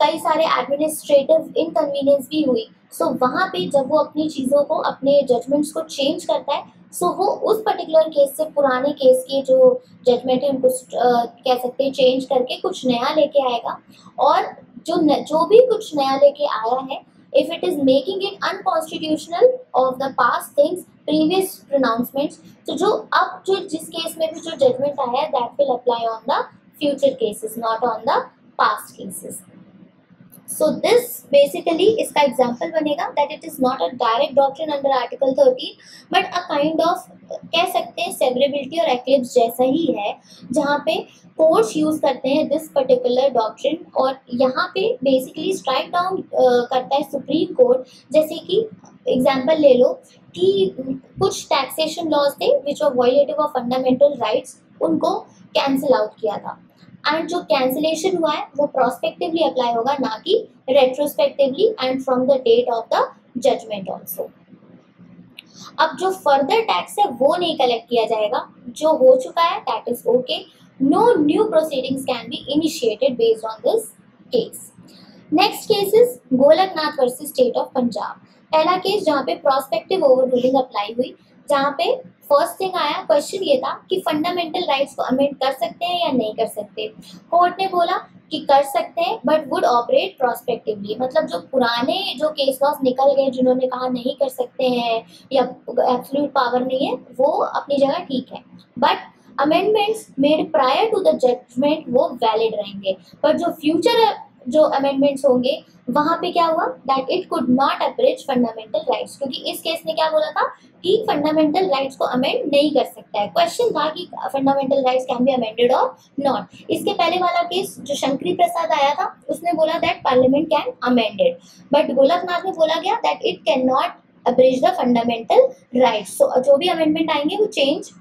कई सारे एडमिनिस्ट्रेटिव इनकन्वीनियंस भी हुई। सो वहाँ पे जब वो अपनी चीज़ों को, अपने जजमेंट्स को चेंज करता है, सो वो उस पर्टिकुलर केस से पुराने केस के जो जजमेंट है उनको कह सकते हैं चेंज करके कुछ नया लेके आएगा, और जो भी कुछ नया लेके आया है, if it is making it unconstitutional of the past things, previous pronouncements, तो जो अब जो जिस केस में भी जो judgment आया है that will apply on the future cases, not on the past cases. So this basically इसका example बनेगा that it is not a direct doctrine under Article 13, but a kind of कह सकते हैं severability और eclipse जैसा ही है, जहाँ पे कोर्ट्स यूज करते हैं दिस पर्टिकुलर डॉक्ट्रिन, और यहाँ पे बेसिकली स्ट्राइक डाउन करता है सुप्रीम कोर्ट। जैसे कि एग्जांपल ले लो कि कुछ टैक्सेशन लॉज थे which are violative of fundamental rights, उनको कैंसिल आउट किया था। एंड जो कैंसिलेशन हुआ है वो प्रोस्पेक्टिवली अप्लाई होगा, ना कि retrospectively and from the date of the judgment also. अब जो फर्दर टैक्स है वो नहीं कलेक्ट किया जाएगा, जो हो चुका है that is okay. No new proceedings can be initiated based on this case. Next case is Golaknath versus state of Punjab. पहला केस जहाँ पे प्रोस्पेक्टिव ओवर रूलिंग अप्लाई हुई, जहाँ पे फर्स्ट थिंग आया, क्वेश्चन ये था कि फंडामेंटल राइट्स को अमेंड कर सकते हैं या नहीं कर सकते। कोर्ट ने बोला कि कर सकते हैं बट वुड ऑपरेट प्रोस्पेक्टिवली, मतलब जो पुराने जो केस लॉस निकल गए जिन्होंने कहा नहीं कर सकते हैं या एब्सोल्यूट पावर नहीं है, वो अपनी जगह ठीक है, but amendments made prior to the judgment वो वैलिड रहेंगे। पर जो फ्यूचर जो अमेंडमेंट्स होंगे वहां पे क्या हुआ, that it could not abridge fundamental rights, क्योंकि इस केस ने क्या बोला था कि फंडामेंटल राइट्स को अमेंड नहीं कर सकता है। क्वेश्चन था कि fundamental rights can be amended और नॉट। इसके पहले वाला केस जो शंकरी प्रसाद आया था उसने बोला that parliament can amended, but Golaknath में बोला गया that it can not abridge the fundamental rights. So जो भी अमेंडमेंट आएंगे वो चेंज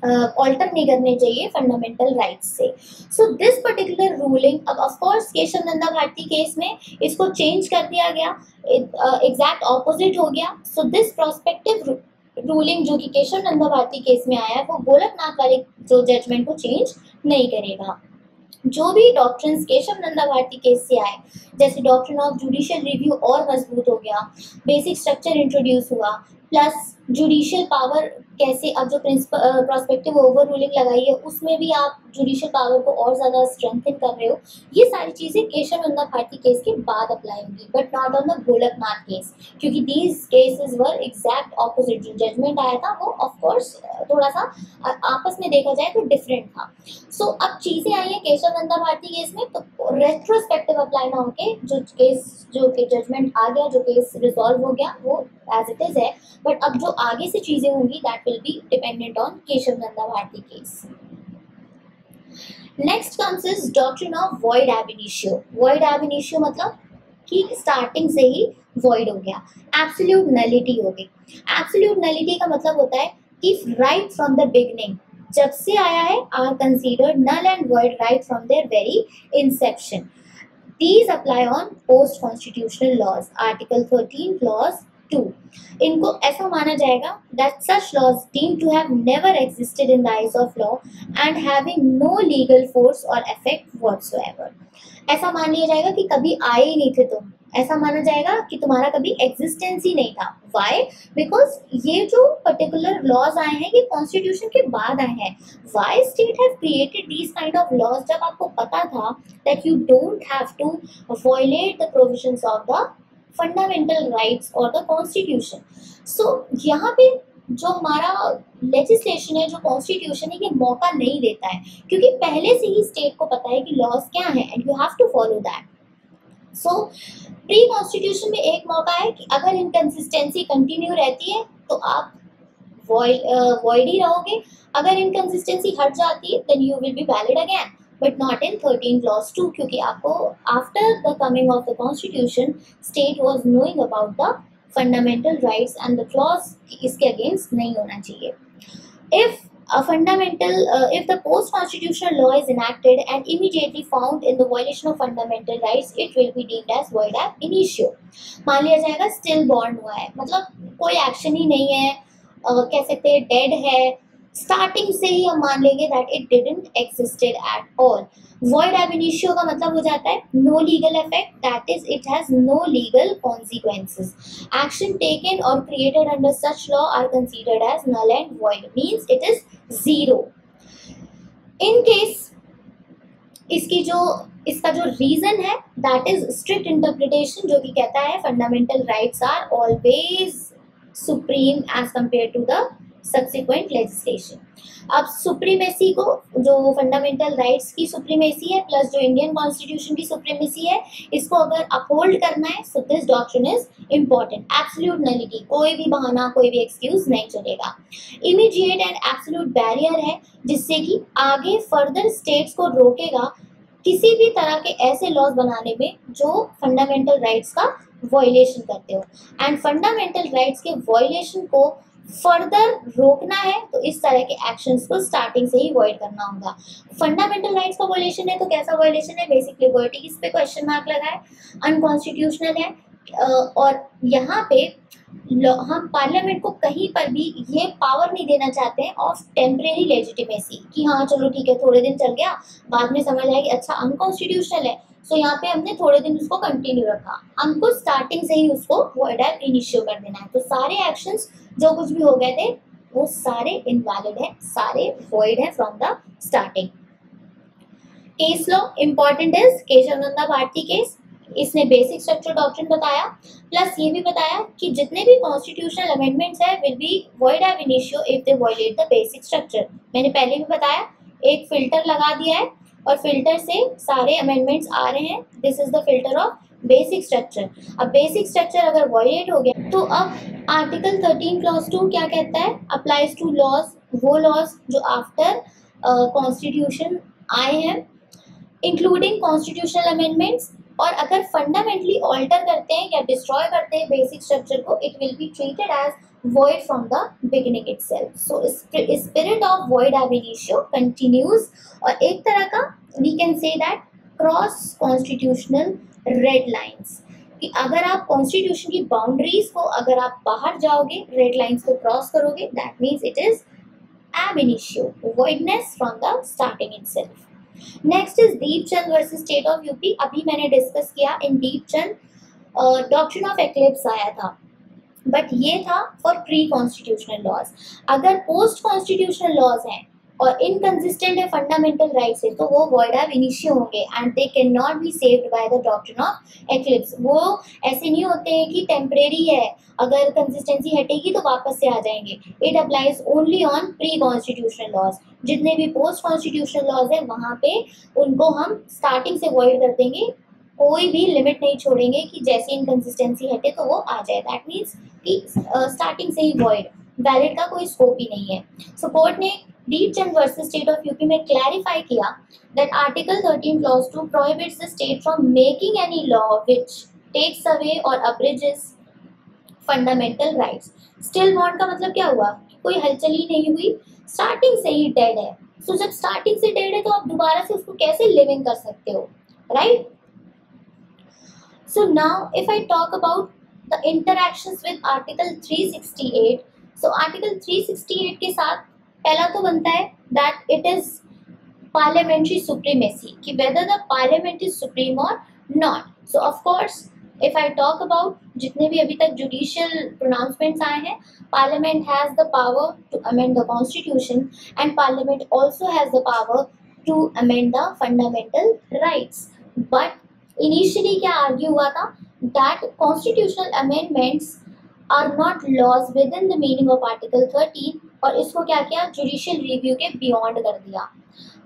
ऑल्टर नहीं करने चाहिए फंडामेंटल राइट्स से। सो दिस पर्टिकुलर रूलिंग, अब of course Kesavananda Bharati case में इसको चेंज कर दिया गया, एग्जैक्ट ऑपोजिट हो गया। सो दिस प्रोस्पेक्टिव रूलिंग जो कि केशव नंदा भारती केस में आया है वो गोलकनाथ वाले जो जजमेंट को चेंज नहीं करेगा। जो भी डॉक्ट्रिन्स केशव नंदा भारती केस से आए, जैसे डॉक्ट्रिन ऑफ जुडिशियल रिव्यू और मजबूत हो गया, बेसिक स्ट्रक्चर इंट्रोड्यूस हुआ, प्लस जुडिशियल पावर कैसे, अब जो प्रोस्पेक्टिव ओवर रूलिंग लगाई है उसमें भी आप जुडिशियल पावर को और ज़्यादा स्ट्रेंथन कर रहे हो, ये सारी चीज़ें केशव नंदा भारती केस के बाद अप्लाई होंगी, but not on the Golaknath case, क्योंकि these cases were exact opposite. जो जजमेंट आया था वो ऑफ कोर्स थोड़ा सा आपस में देखा जाए तो डिफरेंट था। सो अब चीज़ें आई हैं केशव नंदा भारती केस में, तो रेट्रोस्पेक्टिव अप्लाई ना होके जो केस जो जजमेंट आ गया, जो केस रिजॉल्व हो गया वो एज इट इज है, बट अब जो आगे से चीजें होंगी that will be dependent on Kesavananda Bharati case. Next comes is doctrine of void ab initio. Void ab initio मतलब कि स्टार्टिंग से ही वॉइड हो गया, एब्सोल्यूट नलिटी हो गई। एब्सोल्यूट नलिटी का मतलब होता है कि राइट फ्रॉम द बिगनिंग, जब से आया है, are considered null and void right from their very inception. These apply on post constitutional laws, Article 13 Clause 2. इनको ऐसा माना जाएगा that such laws deemed to have never existed in the eyes of law and having no legal force or effect whatsoever. ऐसा मान लिया जाएगा कि कभी आए ही नहीं थे तुम, ऐसा माना जाएगा कि तुम्हारा कभी एग्जिस्टेंस ही नहीं था। वाई? बिकॉज ये जो पर्टिकुलर लॉज आए हैं ये कॉन्स्टिट्यूशन के बाद आए हैं। Why state have created these kind of laws, जब आपको पता था that you don't have to violate the provisions of the fundamental rights और द कॉन्स्टिट्यूशन। सो यहाँ पे जो हमारा लेजिस्लेशन है, जो कॉन्स्टिट्यूशन है, ये मौका नहीं देता है, क्योंकि पहले से ही स्टेट को पता है कि लॉज क्या है and you have to follow that. So pre constitution में एक मौका है कि अगर इनकंसिस्टेंसी कंटिन्यू रहती है तो आप वॉइड ही रहोगे, अगर इनकंसिस्टेंसी हट जाती है then you will be valid again, but not in 13 clause 2, क्योंकि आपको after the coming of the constitution state was knowing about the fundamental rights and the clause इसके अगेंस्ट नहीं होना चाहिए। If the post-constitutional law is enacted and immediately found in the violation of fundamental rights, it will be deemed as void ab initio. मान लिया जाएगा still born हुआ है, मतलब कोई एक्शन ही नहीं है, कह सकते हैं डेड है, स्टार्टिंग से ही हम मान लेंगे that it didn't existed at all. Void ab initio का मतलब हो जाता है no legal effect, that is it has no legal consequences. Action taken or created under such law are considered as null and void, means it is zero. In case इसका जो reason है that is strict interpretation, जो कि कहता है fundamental rights are always supreme as compared to the subsequent legislation. अब supremacy को, जो फंडामेंटल राइट्स की सुप्रीमेसी है प्लस जो इंडियन कॉन्स्टिट्यूशन की सुप्रीमेसी है, इसको अगर अपहोल्ड करना है so this doctrine is important. Absolute nullity, कोई भी बहाना, कोई भी एक्सक्यूज नहीं चलेगा। इमीडिएट एंड एब्सोल्यूट बैरियर है जिससे कि आगे फर्दर स्टेट्स को रोकेगा किसी भी तरह के ऐसे लॉज बनाने में जो फंडामेंटल राइट्स का वायलेशन करते हो, एंड फंडामेंटल राइट्स के वायलेशन को फर्दर रोकना है तो इस तरह के एक्शंस को स्टार्टिंग से ही अवॉइड करना होगा। फंडामेंटल राइट्स का वायलेशन है तो कैसा वायलेशन है, बेसिकली वर्टी इस पे क्वेश्चन मार्क लगा है, अनकॉन्स्टिट्यूशनल है। और यहाँ पे हम पार्लियामेंट को कहीं पर भी ये पावर नहीं देना चाहते हैं ऑफ टेम्परेरी लेजिटिमेसी कि हाँ चलो ठीक है थोड़े दिन चल गया, बाद में समझ आएगी अच्छा अनकॉन्स्टिट्यूशनल है, सो यहाँ पे हमने थोड़े दिन उसको कंटिन्यू रखा। हमको स्टार्टिंग से ही उसको वॉइड एब इनिशियो कर देना है। तो सारे एक्शंस जो कुछ भी हो गए थे वो सारे इनवैलिड है, सारे वॉइड है from the starting. Case law important is Kesavananda Bharati case. इसने बेसिक स्ट्रक्चर डॉक्ट्रिन बताया, प्लस ये भी बताया कि जितने भी कॉन्स्टिट्यूशनल अमेंडमेंट्स है will be void ab initio if they violate the basic structure. मैंने पहले भी बताया, एक फिल्टर लगा दिया है और फिल्टर से सारे अमेंडमेंट्स आ रहे हैं। This is the filter of basic structure. अब बेसिक स्ट्रक्चर अगर वायलेट हो गया तो अब आर्टिकल 13 क्लॉज 2 क्या कहता है, अप्लाइज टू लॉज, वो लॉज जो आफ्टर कॉन्स्टिट्यूशन आए हैं इंक्लूडिंग कॉन्स्टिट्यूशनल अमेंडमेंट्स। और अगर फंडामेंटली ऑल्टर करते हैं या डिस्ट्रॉय करते हैं बेसिक स्ट्रक्चर को, it will be treated as void from the beginning itself. So spirit of void ab initio continues और एक तरह का we can say that cross constitutional red lines कि अगर आप कॉन्स्टिट्यूशन की बाउंड्रीज को अगर आप बाहर जाओगे, रेड लाइंस को क्रॉस करोगे, that means it is ab initio, voidness from the starting itself. Next is Deepchand versus state of UP. अभी मैंने डिस्कस किया इन दीपचंद डॉक्ट्रिन ऑफ एक्लिप्स आया था, बट ये था फॉर प्री कॉन्स्टिट्यूशनल लॉज। अगर पोस्ट कॉन्स्टिट्यूशनल लॉज हैं और इनकंसिस्टेंट है फंडामेंटल राइट से तो वो वॉइड एब इनिशियो होंगे and they can not be saved by the doctrine of eclipse. वो ऐसे नहीं होते हैं कि टेम्परेरी है, अगर कंसिस्टेंसी हटेगी तो वापस से आ जाएंगे। It applies only on pre constitutional laws. जितने भी पोस्ट कॉन्स्टिट्यूशनल लॉज है वहाँ पे उनको हम स्टार्टिंग से वॉइड कर देंगे, कोई भी लिमिट नहीं छोड़ेंगे कि जैसे इनकंसिस्टेंसी हटे तो वो आ जाए। दैट मीन्स कि स्टार्टिंग से ही वॉइड, वैलिड का कोई स्कोप ही नहीं है। सो कोर्ट ने Deepchand versus state of UP में क्लैरिफाई किया that article 13 clause 2 prohibits the state from making any law which takes away और abridges fundamental rights. Still bond का मतलब क्या हुआ, कोई हलचल ही नहीं हुई, स्टार्टिंग से ही डेड है। सो जब स्टार्टिंग से डेड है तो आप दोबारा से उसको कैसे लिविंग कर सकते हो, right? So now if I talk about the interactions with Article 368, so Article 368 के साथ पहला तो बनता है that it is parliamentary supremacy कि whether the parliament is supreme or not. So of course if I talk about जितने भी अभी तक judicial pronouncements आए हैं, parliament has the power to amend the constitution and parliament also has the power to amend the fundamental rights. But initially क्या argue हुआ था, that constitutional amendments are not laws within the meaning of article 13 और इसको क्या किया, judicial review के beyond कर दिया।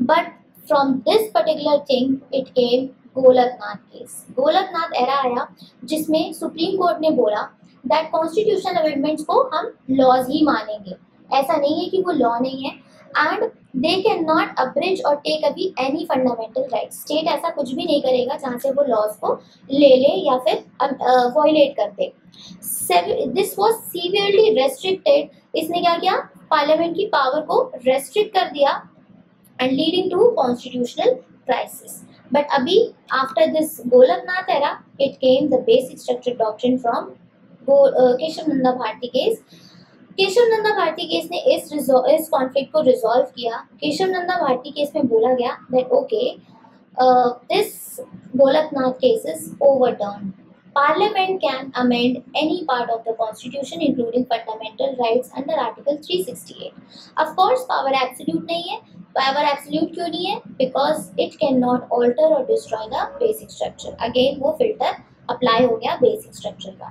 But from this particular thing it came Golaknath case. Golaknath era आया जिसमें सुप्रीम कोर्ट ने बोला दैट कॉन्स्टिट्यूशनल अमेंडमेंट्स को हम लॉज ही मानेंगे, ऐसा नहीं है कि वो लॉ नहीं है, and they cannot abridge or take away any fundamental rights. State ऐसा कुछ भी नहीं करेगा जहाँ से वो लॉज को ले ले या फिर वायलेट कर दे। This was severely restricted. इसने क्या किया, पार्लियामेंट की पावर को रेस्ट्रिक्ट कर दिया and leading to constitutional crisis. But अभी after this Golaknath era it came the basic structure doctrine from Kesavananda Bharati case. Kesavananda Bharati case ने इस कॉन्फ्लिक्ट को रिजॉल्व किया। केशव नंदा भारती केस में बोला गया that okay this Golaknath case is ओवरटर्न्ड। Parliament can amend any part of the constitution including fundamental rights under article 368. Of course power absolute नहीं है। power absolute क्यों नहीं है, because it cannot alter or destroy the basic structure. Again वो filter apply हो गया basic structure का।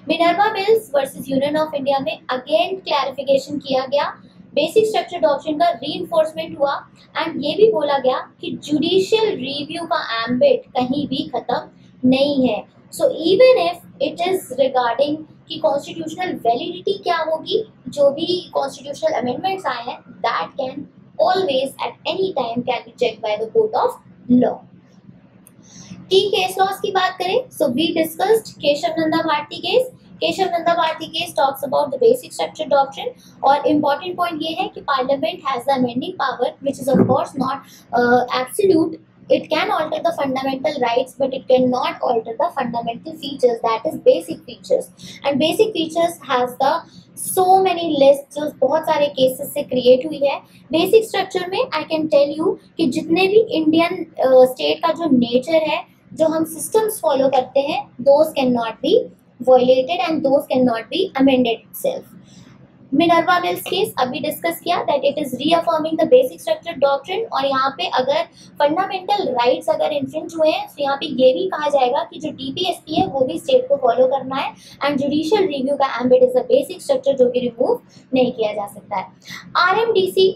Minerva Mills versus union of India में अगेन क्लैरिफिकेशन किया गया, बेसिक स्ट्रक्चर डॉक्ट्रिन का रीइंफोर्समेंट हुआ एंड ये भी बोला गया कि जुडिशियल रिव्यू का एम्बिट कहीं भी खत्म नहीं है। So even if it is regarding कि कॉन्स्टिट्यूशनल वैलिडिटी क्या होगी, जो भी कॉन्स्टिट्यूशनल अमेंडमेंट्स आए हैं that can always at any time can be check by the court of law. की केस लॉस की बात करें, so we discussed Kesavananda Bharati case. Kesavananda Bharati case talks about the basic structure doctrine, और important point ये है कि parliament has the amending power which is of course not absolute. It can alter the fundamental rights, but it cannot alter the fundamental features, that is basic features. And basic features has the so many lists जो बहुत सारे cases से create हुई है. Basic structure में I can tell you कि जितने भी Indian state का जो nature है, जो हम systems follow करते हैं, those cannot be violated and those cannot be amended itself. Minerva Mills case अभी डिस्कस किया that it is reaffirming the basic structure doctrine, और यहाँ पे अगर फंडामेंटल राइट्स अगर इन्फ्रिंज हुए हैं तो यहाँ पे ये भी कहा जाएगा कि जो टीपीएसपी है वो भी स्टेट को फॉलो करना है, एंड जुडिशियल रिव्यू का ambit is the basic structure जो कि रिमूव नहीं किया जा सकता है. आरएमडीसी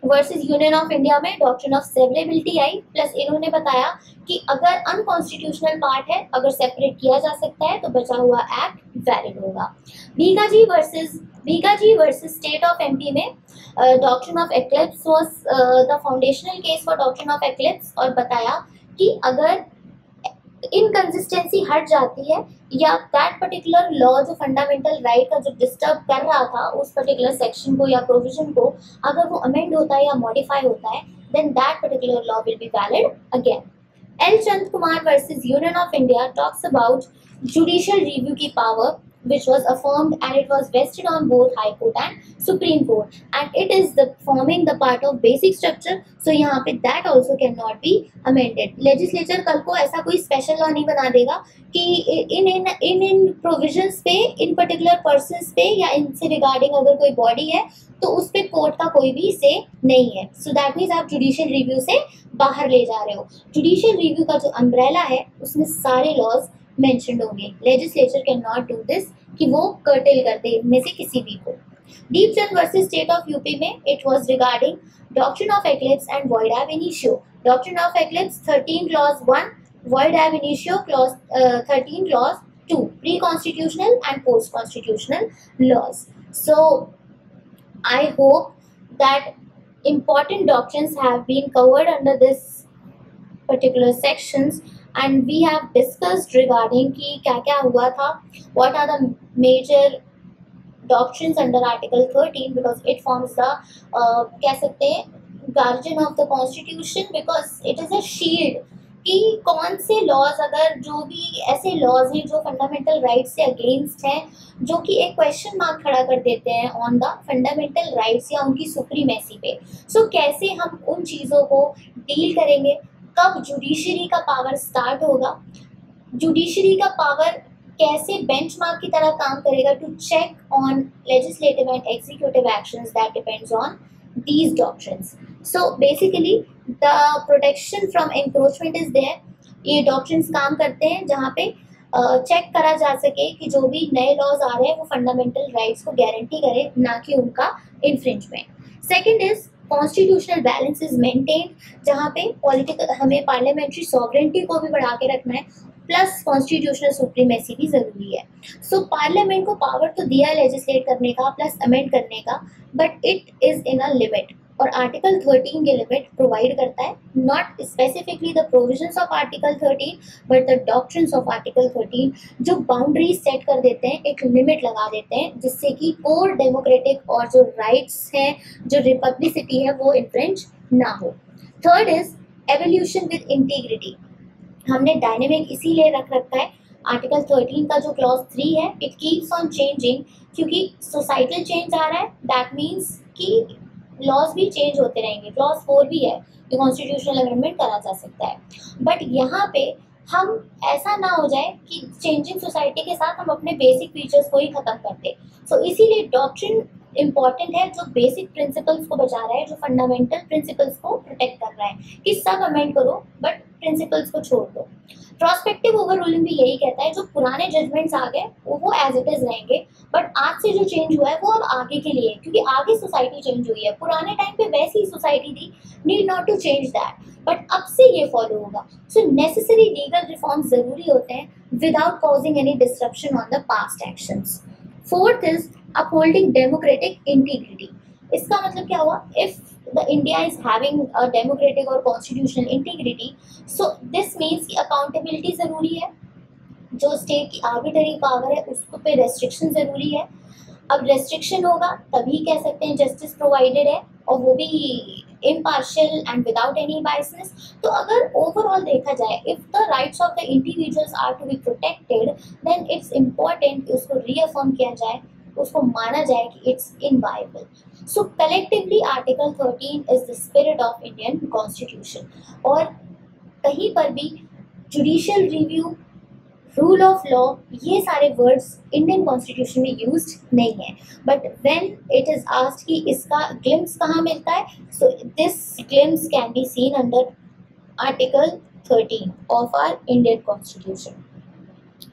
वर्सेस यूनियन ऑफ इंडिया में doctrine of severability I, plus इन्होंने बताया कि अगर अनकॉन्स्टिट्यूशनल पार्ट है अगर सेपरेट किया जा सकता है तो बचा हुआ एक्ट वैलिड होगा. Bhikaji versus state of MP में doctrine of eclipse was the foundational case for doctrine of eclipse, और बताया कि अगर इनकंसिस्टेंसी हट जाती है या दैट पर्टिकुलर लॉ जो फंडामेंटल राइट का जो डिस्टर्ब कर रहा था उस पर्टिकुलर सेक्शन को या प्रोविजन को, अगर वो अमेंड होता है या मॉडिफाई होता है, then that particular law will be valid again. L Chand Kumar versus union of India talks about judicial review की power which was affirmed and it was vested on both High Court and Supreme Court, and it is the forming the part of basic structure, so यहाँ पे that also cannot be amended. Legislature कल को ऐसा कोई special law नहीं बना देगा कि इन provisions पे, इन particular persons पे या इनसे regarding अगर कोई body है तो उस पे कोर्ट का कोई भी से नहीं है. सो दैट मीन्स आप जुडिशियल रिव्यू से बाहर ले जा रहे हो. जुडिशियल रिव्यू का जो अम्ब्रेला है उसमें सारे लॉज मेंशन्ड होंगे. Legislature can not do this कि वो कर्टेल कर दे इनमें से किसी भी को. Deepchand versus state of UP में it was regarding doctrine of eclipse and void ab initio. Doctrine of eclipse 13 clause 1, void ab initio clause 13 clause 2, pre constitutional and post constitutional laws. So I hope that important doctrines have been covered under this particular sections, and we have discussed regarding कि क्या क्या हुआ था, what are the major doctrines under Article 13, because it forms the कह सकते हैं guardian of the constitution, because it is a shield कि कौन से लॉज, अगर जो भी ऐसे लॉज हैं जो फंडामेंटल राइट्स से अगेंस्ट हैं, जो कि एक क्वेश्चन मार्क खड़ा कर देते हैं ऑन द फंडामेंटल राइट्स या उनकी सुप्रीमेसी पे. सो कैसे हम उन चीज़ों को डील करेंगे, कब जुडिशरी का पावर स्टार्ट होगा, जुडिशरी का पावर कैसे बेंचमार्क की तरह काम करेगा to check on legislative and executive actions that depends on these doctrines. So basically the protection from encroachment is there. ये doctrines काम करते हैं जहाँ पे चेक करा जा सके कि जो भी नए लॉज आ रहे हैं वो फंडामेंटल राइट्स को गारंटी करे, ना कि उनका infringement. Second is constitutional balance is maintain, जहाँ पे पॉलिटिकल हमें पार्लियामेंट्री सॉवरेंटी को भी बढ़ा के रखना है, प्लस कॉन्स्टिट्यूशनल सुप्रीमेसी भी जरूरी है. सो पार्लियामेंट को पावर तो दिया है लेजिस्लेट करने का प्लस अमेंड करने का, but it is in a limit, और आर्टिकल 13 के लिमिट प्रोवाइड करता है, not specifically the provisions of article 13 but the doctrines of article 13, जो बाउंड्री सेट कर देते हैं, एक लिमिट लगा देते हैं, जिससे कि कोर डेमोक्रेटिक और जो राइट्स हैं, जो रिपब्लिसिटी है, वो इन्फ्रिंज ना हो. Third is evolution with integrity. हमने डायनेमिक इसीलिए रख रखा है. आर्टिकल 13 का जो क्लॉज 3 है, इट कीप्स ऑन चेंजिंग, क्योंकि सोसाइटल चेंज आ रहा है, दैट मीन्स कि लॉज भी चेंज होते रहेंगे. क्लॉज 4 भी है कि कॉन्स्टिट्यूशनल अमेंडमेंट करा जा सकता है, बट यहाँ पे हम ऐसा ना हो जाए कि चेंजिंग सोसाइटी के साथ हम अपने बेसिक फीचर्स को ही खत्म कर दें. सो इसीलिए डॉक्ट्रिन इम्पॉर्टेंट है, जो बेसिक प्रिंसिपल्स को बचा रहा है, जो फंडामेंटल प्रिंसिपल्स को प्रोटेक्ट कर रहा है कि सब अमेंड करो बट प्रिंसिपल्स को छोड़ दो. प्रोस्पेक्टिव ओवर रूलिंग भी यही कहता है, जो पुराने जजमेंट्स आ गए वो एज इट इज रहेंगे, बट आज से जो चेंज हुआ है वो अब आगे के लिए, क्योंकि आगे सोसाइटी चेंज हुई है. पुराने टाइम पे वैसी ही सोसाइटी थी, need not to change that, but अब से ये फॉलो होगा. सो नेसेसरी लीगल रिफॉर्म्स जरूरी होते हैं without causing any disruption on the past actions. Fourth is upholding democratic integrity. इसका मतलब क्या हुआ, if the India is having a democratic or constitutional integrity, so this means कि accountability जरूरी है, जो स्टेट की आर्बिट्ररी पावर है उसको पे रेस्ट्रिक्शन ज़रूरी है। अब रेस्ट्रिक्शन होगा तभी कह सकते हैं जस्टिस प्रोवाइडेड है, और वो भी impartial and without any biasness. तो अगर ओवरऑल देखा जाए, if the rights of the individuals are to be protected, then it's important उसको रीअफर्म किया जाए, उसको माना जाए कि it's inviolable. So collectively article 13 is the spirit of Indian constitution. और कहीं पर भी judicial review, rule of law, ये सारे वर्ड्स इंडियन कॉन्स्टिट्यूशन में यूज्ड नहीं है। But when it is asked कि इसका ग्लिम्स कहाँ मिलता है, so this glimpse can be seen under article 13 of our Indian Constitution.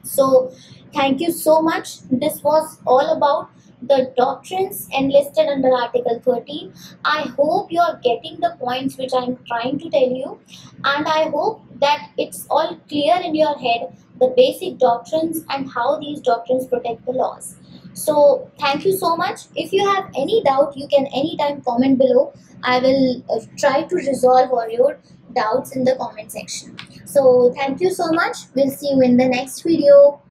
So, thank you so much. This was all about the doctrines enlisted under Article 13. I hope you are getting the points which I am trying to tell you, and I hope that it's all clear in your head, the basic doctrines and how these doctrines protect the laws. So, thank you so much. If you have any doubt, you can anytime comment below. I will try to resolve all your doubts in the comment section. So thank you so much. We'll see you in the next video.